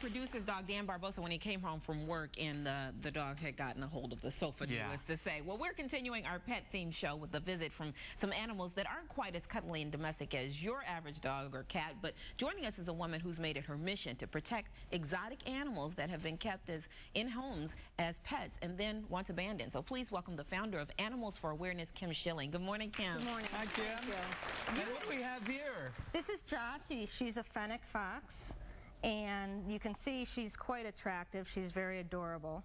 producer's dog, Dan Barbosa, when he came home from work and the dog had gotten a hold of the sofa, needless to say. Well, we're continuing our pet-themed show with a visit from some animals that aren't quite as cuddly and domestic as your average dog or cat, but joining us is a woman who's made it her mission to protect exotic animals that have been kept as in homes as pets and then once abandoned. So please welcome the founder of Animals for Awareness, Kim Schilling. Good morning, Kim. Good morning. Hi, Kim. And what do we have here? This is Jasi. She's a fennec fox, and you can see she's quite attractive. She's very adorable.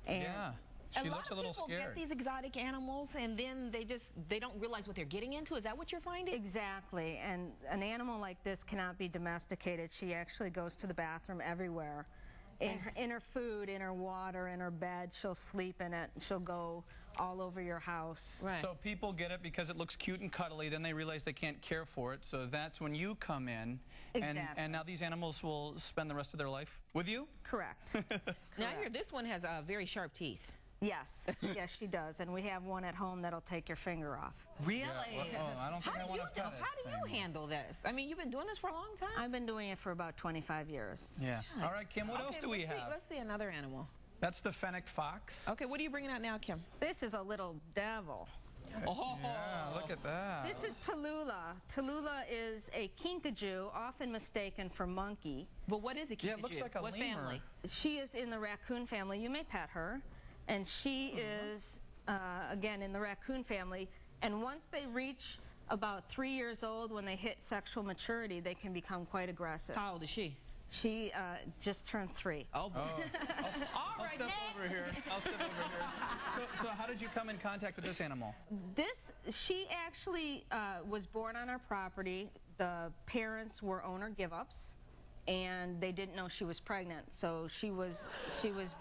And yeah. She looks a little scared. A lot of people get these exotic animals and then they don't realize what they're getting into. Is that what you're finding? Exactly. And an animal like this cannot be domesticated. She actually goes to the bathroom everywhere. In her food, in her water, in her bed, she'll sleep in it. She'll go all over your house. Right. So people get it because it looks cute and cuddly, then they realize they can't care for it, so that's when you come in. Exactly. And now these animals will spend the rest of their life with you? Correct. Now I hear this one has very sharp teeth. Yes, yes, she does, and we have one at home that'll take your finger off. Really? Yeah. I don't think I want to pet it. How do you handle this? I mean, you've been doing this for a long time. I've been doing it for about 25 years. Yeah. All right, Kim, what else do we have? Let's see another animal. That's the fennec fox. Okay, what are you bringing out now, Kim? This is a little devil. Oh, yeah, look at that. This is Tallulah. Tallulah is a kinkajou, often mistaken for monkey. But what is a kinkajou? Yeah, it looks like a what lemur. family? She is in the raccoon family. You may pet her. And she is, again, in the raccoon family. And once they reach about 3 years old, when they hit sexual maturity, they can become quite aggressive. How old is she? She just turned 3. Oh, boy. I'll step over here. I'll step over here. So how did you come in contact with this animal? She actually was born on our property. The parents were owner give-ups, and they didn't know she was pregnant, so she was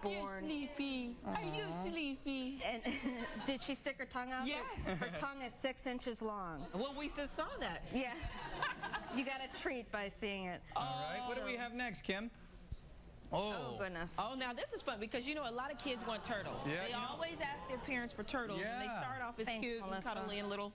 born. You're sleepy. Are you sleepy? And did she stick her tongue out? Yes. Her tongue is 6 inches long. Well, we just saw that. Yeah. You got a treat by seeing it. All right. What do we have next, Kim? Oh, goodness. Oh, now this is fun because, you know, a lot of kids want turtles. Yeah, they always ask their parents for turtles, and they start off as cute and cuddly in little,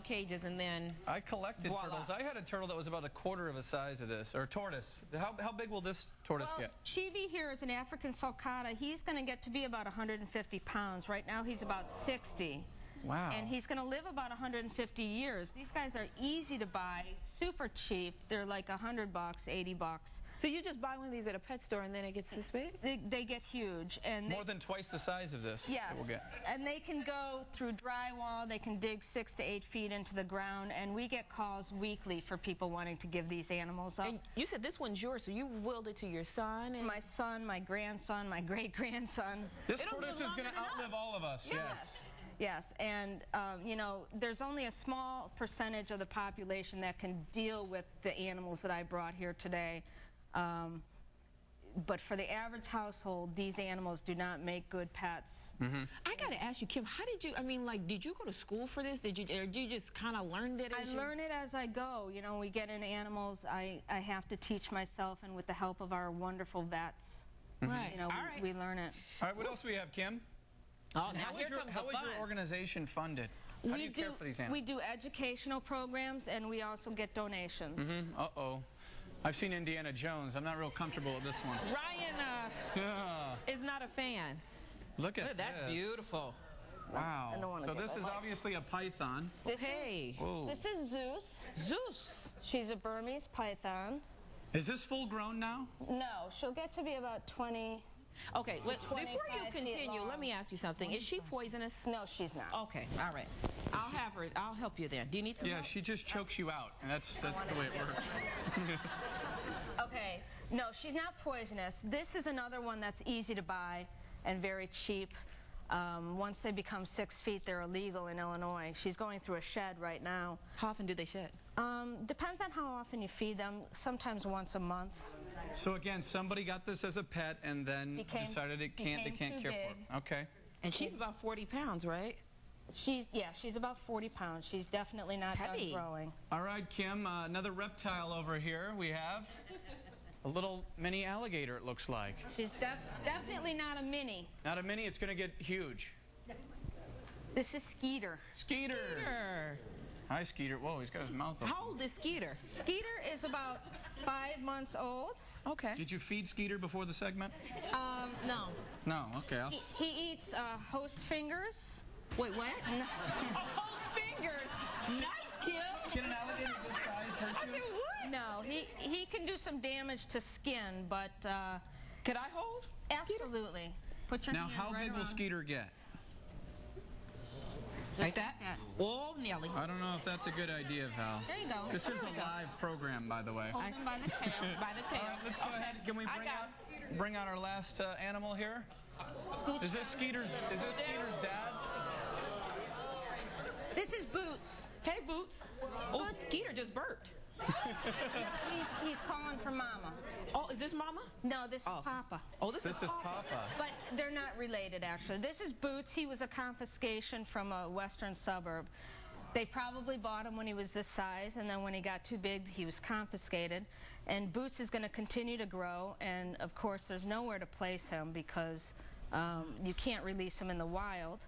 cages, and then I collected voila. turtles. I had a turtle that was about a quarter of the size of this, or tortoise. How big will this tortoise get? Chibi here is an African sulcata. He's going to get to be about 150 pounds. Right now he's about 60. Wow. And he's going to live about 150 years. These guys are easy to buy, super cheap. They're like $100, $80. So you just buy one of these at a pet store and then it gets this big? They get huge. And more than twice the size of this. Yes. We'll get. And they can go through drywall. They can dig 6 to 8 feet into the ground. And we get calls weekly for people wanting to give these animals up. And you said this one's yours, so you willed it to your son? And my son, my grandson, my great-grandson. This tortoise is going to outlive all of us. Yes. Yes, and there's only a small percentage of the population that can deal with the animals that I brought here today. But for the average household, these animals do not make good pets. Mm-hmm. I got to ask you, Kim, how did you, did you go to school for this? Or did you just kind of learn it? I learn it as I go. You know, we get into animals. I have to teach myself, and with the help of our wonderful vets, right. We learn it. All right, what else do we have, Kim? Oh, now here comes the fun. How is your organization funded? How do you care for these animals? We do educational programs, and we also get donations. Mm-hmm. Uh-oh. I've seen Indiana Jones. I'm not real comfortable with this one. Ryan is not a fan. Look at That's this. beautiful. Wow. So this is obviously a python. This is Zeus. Zeus. She's a Burmese python. Is this full grown now? No, she'll get to be about 20. Okay, before you continue, let me ask you something. Is she poisonous? No, she's not. Okay, all right. I'll help you then. Do you need some help? Yeah, she just chokes you out, and that's the way it works. Okay, no, she's not poisonous. This is another one that's easy to buy and very cheap. Once they become 6 feet, they're illegal in Illinois. She's going through a shed right now. How often do they shed? Depends on how often you feed them, sometimes once a month. So again, somebody got this as a pet and then decided they can't care for it. Okay. And she's about 40 pounds, right? She's about 40 pounds. She's definitely not done growing. All right, Kim, another reptile over here. We have a little mini alligator, it looks like. She's definitely not a mini. Not a mini, it's going to get huge. This is Skeeter. Skeeter. Hi, Skeeter. Whoa, he's got his mouth open. How old is Skeeter? Skeeter is about 5 months old. Okay. Did you feed Skeeter before the segment? No. No, okay. He eats host fingers. Wait, what? No. Host fingers. Nice, Kim. Can an alligator this size hurt you? I said, what? No, he can do some damage to skin, but Could I hold? absolutely. Put your Now, hand how right big will around. Skeeter get? Like that? Oh, Nelly. I don't know if that's a good idea, Val. There you go. This is a live program, by the way. Hold him by the tail. By the tail. All right, let's go ahead. Can we bring out our last animal here? Scooch. Is this Skeeter's dad? This is Boots. Hey, Boots. Oh, Skeeter just burped. No, he's calling for Mama. Oh, is this Mama? No, this is Oh. Papa. Oh, this is Papa. But they're not related, actually. This is Boots. He was a confiscation from a western suburb. They probably bought him when he was this size, and then when he got too big, he was confiscated. And Boots is going to continue to grow, and of course, there's nowhere to place him because you can't release him in the wild.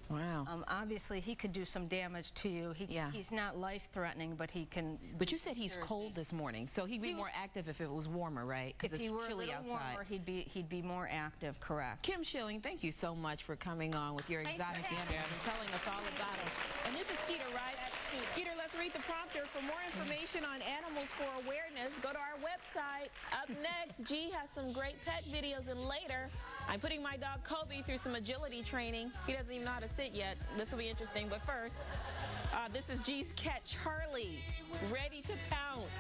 Wow. Obviously, he could do some damage to you. He's not life-threatening, but he can... But you said he's cold this morning, so he'd be more active if it was warmer, right? Because it's If he were chilly a little outside. warmer, he'd be more active, correct. Kim Schilling, thank you so much for coming on with your Thanks for exotic having animals and telling us all about them. And this is Skeeter, right? Skeeter, let's read the prompter. For more information on animals for awareness, go to our website. Up next, G has some great pet videos, and later, I'm putting my dog Kobe through some agility training. He doesn't even know how to sit yet. This will be interesting, but first, this is G's cat, Charlie, ready to pounce.